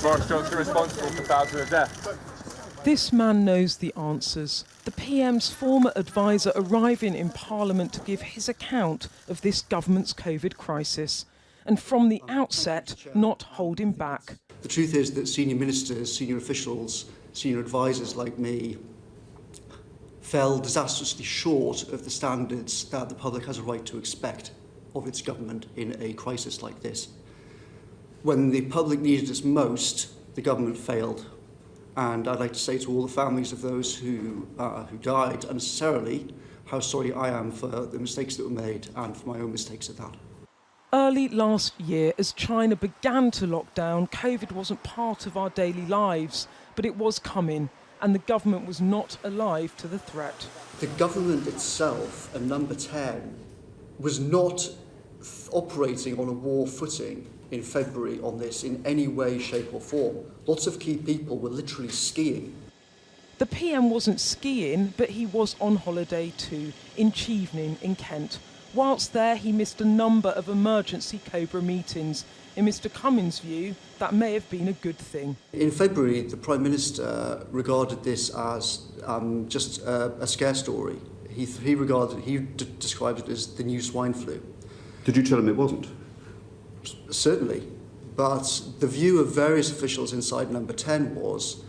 Boris Johnson responsible for thousands of deaths? This man knows the answers. The PM's former advisor arriving in Parliament to give his account of this government's COVID crisis, and from the outset, not holding back. The truth is that senior ministers, senior officials, senior advisors like me fell disastrously short of the standards that the public has a right to expect of its government in a crisis like this. When the public needed us most, the government failed. And I'd like to say to all the families of those who died unnecessarily, how sorry I am for the mistakes that were made and for my own mistakes at that. Early last year, as China began to lock down, COVID wasn't part of our daily lives, but it was coming, and the government was not alive to the threat. The government itself, and Number 10, was not operating on a war footing in February on this in any way, shape or form. Lots of key people were literally skiing. The PM wasn't skiing, but he was on holiday too, in Chevening in Kent. Whilst there, he missed a number of emergency COBRA meetings. In Mr Cummings' view, that may have been a good thing. In February, the Prime Minister regarded this as just a scare story. He described it as the new swine flu. Did you tell him it wasn't? Certainly, but the view of various officials inside Number 10 was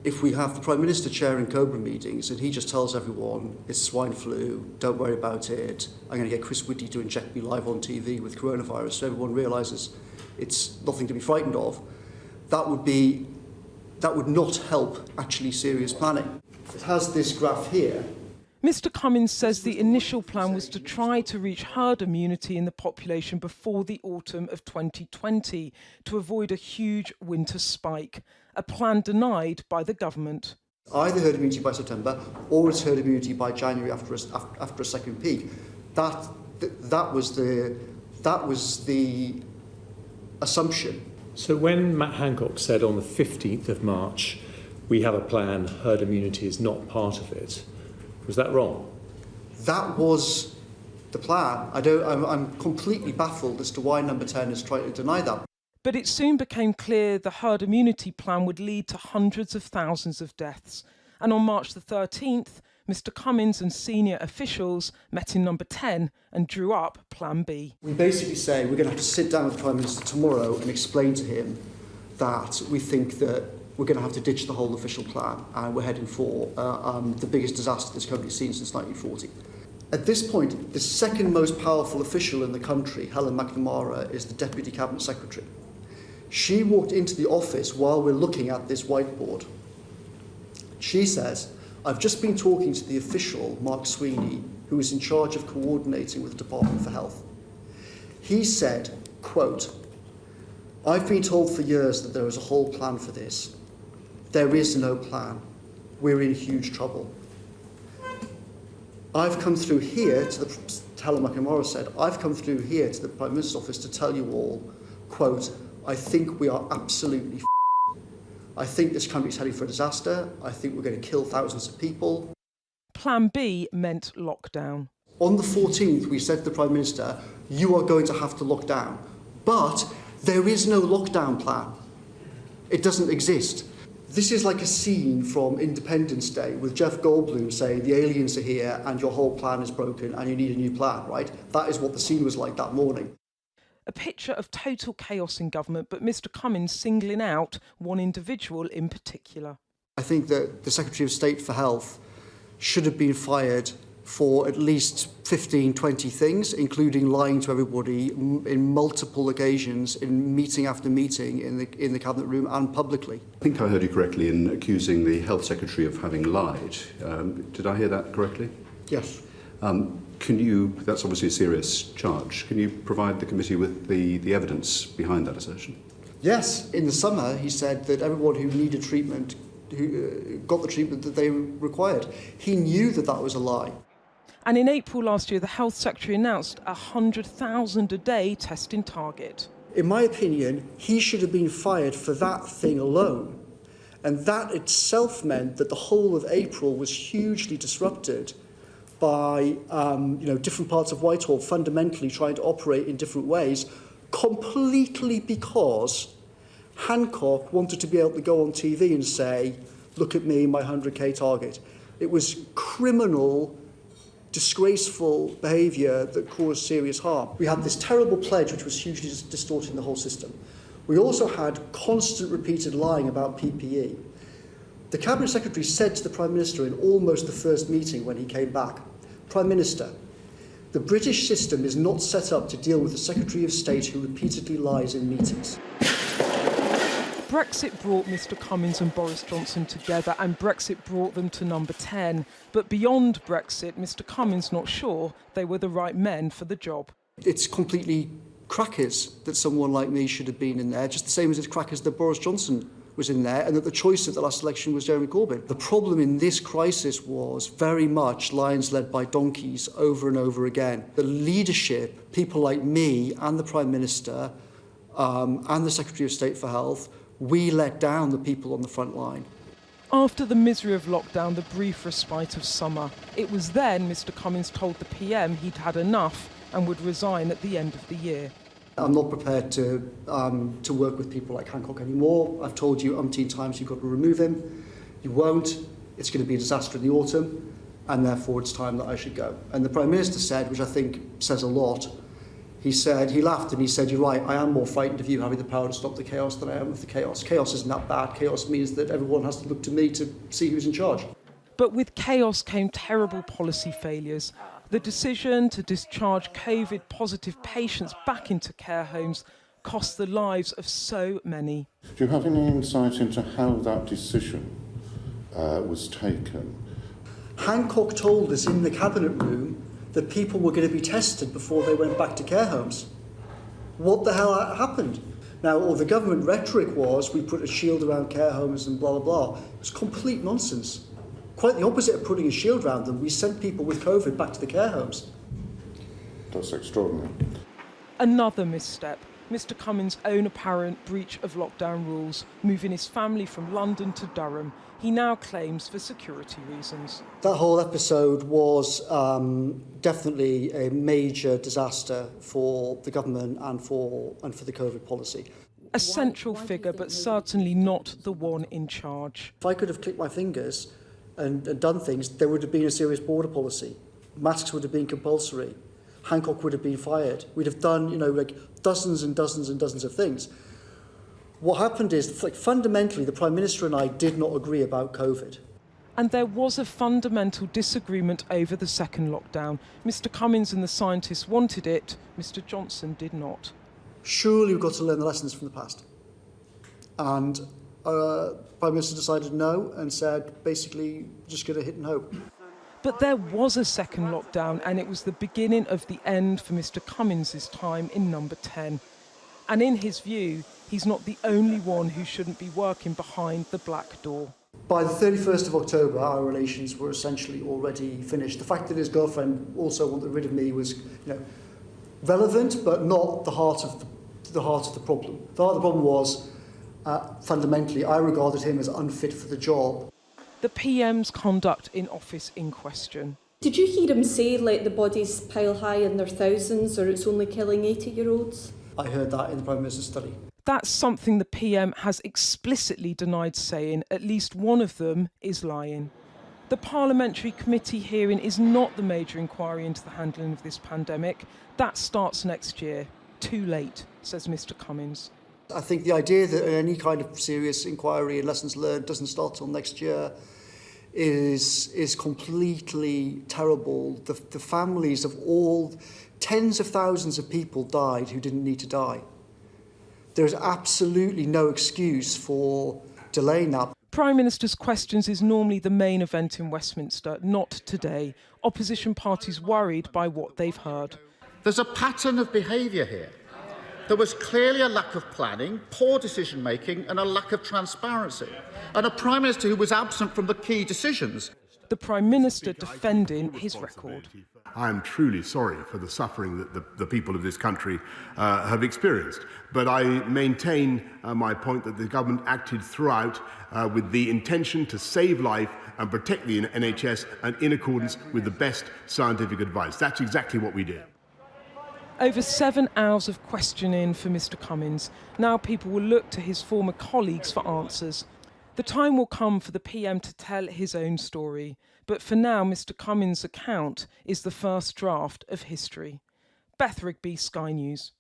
if we have the Prime Minister chairing COBRA meetings and he just tells everyone it's swine flu, don't worry about it, I'm going to get Chris Whitty to inject me live on TV with coronavirus so everyone realises it's nothing to be frightened of, that would not help actually serious planning. It has this graph here. Mr Cummings says the initial plan was to try to reach herd immunity in the population before the autumn of 2020 to avoid a huge winter spike, a plan denied by the government. Either herd immunity by September or it's herd immunity by January after a second peak. That was the assumption. So when Matt Hancock said on the 15th of March, we have a plan, herd immunity is not part of it, was that wrong? That was the plan. I'm completely baffled as to why Number 10 is trying to deny that. But it soon became clear the herd immunity plan would lead to hundreds of thousands of deaths. And on March the 13th, Mr Cummings and senior officials met in Number 10 and drew up Plan B. We basically say we're going to have to sit down with the Prime Minister tomorrow and explain to him that we think that we're going to have to ditch the whole official plan and we're heading for the biggest disaster this country's seen since 1940. At this point, the second most powerful official in the country, Helen McNamara, is the Deputy Cabinet Secretary. She walked into the office while we're looking at this whiteboard. She says, I've just been talking to the official, Mark Sweeney, who is in charge of coordinating with the Department for Health. He said, quote, I've been told for years that there is a whole plan for this. There is no plan. We're in huge trouble. I've come through here to Helen McNamara said, I've come through here to the Prime Minister's office to tell you all, quote, I think we are absolutely I think this country's heading for a disaster. I think we're going to kill thousands of people. Plan B meant lockdown. On the 14th, we said to the Prime Minister, you are going to have to lock down. But there is no lockdown plan. It doesn't exist. This is like a scene from Independence Day with Jeff Goldblum saying the aliens are here and your whole plan is broken and you need a new plan, right? That is what the scene was like that morning. A picture of total chaos in government, but Mr Cummings singling out one individual in particular. I think that the Secretary of State for Health should have been fired for at least 15, 20 things, including lying to everybody in multiple occasions, in meeting after meeting in the Cabinet room and publicly. I think I heard you correctly in accusing the Health Secretary of having lied. Did I hear that correctly? Yes. That's obviously a serious charge. Can you provide the committee with the evidence behind that assertion? Yes. In the summer, he said that everyone who needed treatment, who got the treatment that they required. He knew that that was a lie. And in April last year, the Health Secretary announced a 100,000 a day testing target. In my opinion, he should have been fired for that thing alone. And that itself meant that the whole of April was hugely disrupted by different parts of Whitehall fundamentally trying to operate in different ways, completely because Hancock wanted to be able to go on TV and say, look at me, my 100k target. It was criminal, disgraceful behaviour that caused serious harm. We had this terrible pledge which was hugely distorting the whole system. We also had constant repeated lying about PPE. The Cabinet Secretary said to the Prime Minister in almost the first meeting when he came back, Prime Minister, the British system is not set up to deal with the Secretary of State who repeatedly lies in meetings. Brexit brought Mr Cummings and Boris Johnson together, and Brexit brought them to number 10. But beyond Brexit, Mr Cummings not sure they were the right men for the job. It's completely crackers that someone like me should have been in there, just the same as it's crackers that Boris Johnson was in there, and that the choice at the last election was Jeremy Corbyn. The problem in this crisis was very much lions led by donkeys over and over again. The leadership, people like me and the Prime Minister and the Secretary of State for Health, we let down the people on the front line. After the misery of lockdown, the brief respite of summer, it was then Mr Cummings told the PM he'd had enough and would resign at the end of the year. I'm not prepared to work with people like Hancock anymore. I've told you umpteen times you've got to remove him. You won't. It's going to be a disaster in the autumn, and therefore it's time that I should go. And the Prime Minister said, which I think says a lot, he laughed and he said, you're right, I am more frightened of you having the power to stop the chaos than I am of the chaos. Chaos isn't that bad. Chaos means that everyone has to look to me to see who's in charge. But with chaos came terrible policy failures. The decision to discharge COVID-positive patients back into care homes cost the lives of so many. Do you have any insight into how that decision was taken? Hancock told us in the Cabinet room that people were going to be tested before they went back to care homes. What the hell happened? Now, all the government rhetoric was, we put a shield around care homes and blah, blah, blah. It was complete nonsense. Quite the opposite of putting a shield around them. We sent people with COVID back to the care homes. That's extraordinary. Another misstep. Mr Cummings' own apparent breach of lockdown rules, moving his family from London to Durham. He now claims for security reasons. That whole episode was definitely a major disaster for the government and for the COVID policy. A central figure, but certainly not the one in charge. If I could have clicked my fingers and done things, there would have been a serious border policy. Masks would have been compulsory. Hancock would have been fired. We'd have done, like dozens and dozens and dozens of things. What happened is, fundamentally, the Prime Minister and I did not agree about COVID. And there was a fundamental disagreement over the second lockdown. Mr Cummings and the scientists wanted it, Mr Johnson did not. Surely we've got to learn the lessons from the past. And Prime Minister decided no and said, basically, just going to hit and hope. But there was a second lockdown, and it was the beginning of the end for Mr Cummings' time in number 10. And in his view, he's not the only one who shouldn't be working behind the black door. By the 31st of October, our relations were essentially already finished. The fact that his girlfriend also wanted rid of me was, relevant, but not the heart of the problem. The heart of the problem was, fundamentally, I regarded him as unfit for the job. The PM's conduct in office in question. Did you hear him say, let the bodies pile high in their thousands, or it's only killing 80-year-olds? I heard that in the Prime Minister's study. That's something the PM has explicitly denied saying. At least one of them is lying. The Parliamentary Committee hearing is not the major inquiry into the handling of this pandemic. That starts next year. Too late, says Mr Cummings. I think the idea that any kind of serious inquiry and lessons learned doesn't start till next year is completely terrible. The families of all tens of thousands of people died who didn't need to die. There's absolutely no excuse for delaying that. Prime Minister's Questions is normally the main event in Westminster, not today. Opposition parties worried by what they've heard. There's a pattern of behaviour here. There was clearly a lack of planning, poor decision-making and a lack of transparency. And a Prime Minister who was absent from the key decisions. The Prime Minister defending his record. I am truly sorry for the suffering that the people of this country have experienced. But I maintain my point that the government acted throughout with the intention to save life and protect the NHS and in accordance with the best scientific advice. That's exactly what we did. Over 7 hours of questioning for Mr Cummings. Now people will look to his former colleagues for answers. The time will come for the PM to tell his own story. But for now, Mr Cummings' account is the first draft of history. Beth Rigby, Sky News.